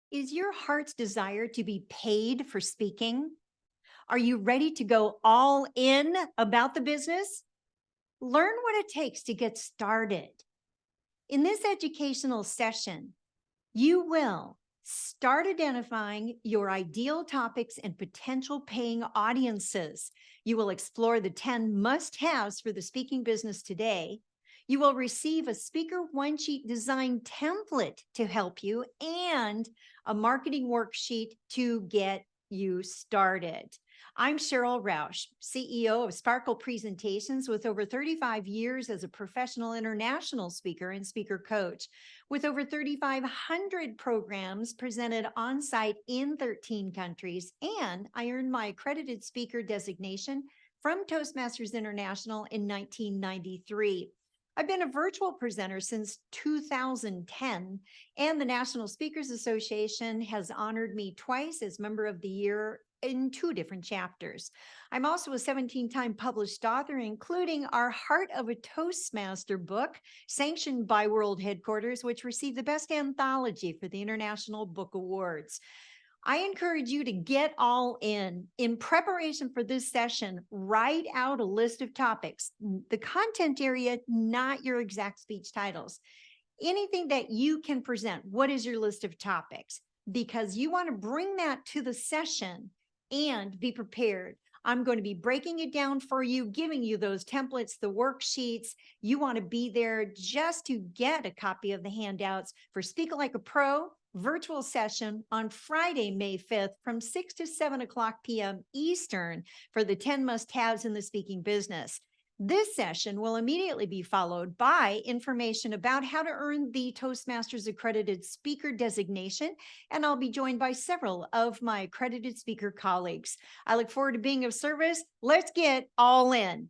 Is your heart's desire to be paid for speaking? Are you ready to go all in about the business? Learn what it takes to get started. In this educational session, you will start identifying your ideal topics and potential paying audiences. You will explore the 10 must-haves for the speaking business today. You will receive a speaker one-sheet design template to help you and a marketing worksheet to get you started. I'm Sheryl Roush, CEO of Sparkle Presentations, with over 35 years as a professional international speaker and speaker coach. With over 3,500 programs presented on site in 13 countries, and I earned my accredited speaker designation from Toastmasters International in 1993. I've been a virtual presenter since 2010, and the National Speakers Association has honored me twice as Member of the Year in 2 different chapters. I'm also a 17-time published author, including our Heart of a Toastmaster book, sanctioned by World Headquarters, which received the Best Anthology for the International Book Awards. I encourage you to get all in. In preparation for this session, write out a list of topics, the content area, not your exact speech titles. Anything that you can present, what is your list of topics? Because you want to bring that to the session and be prepared. I'm going to be breaking it down for you, giving you those templates, the worksheets. You want to be there just to get a copy of the handouts for Speak Like a Pro virtual session on Friday, May 5th from 6 to 7 o'clock p.m. Eastern for the 10 must-haves in the speaking business. This session will immediately be followed by information about how to earn the Toastmasters accredited speaker designation, and I'll be joined by several of my accredited speaker colleagues. I look forward to being of service. Let's get all in.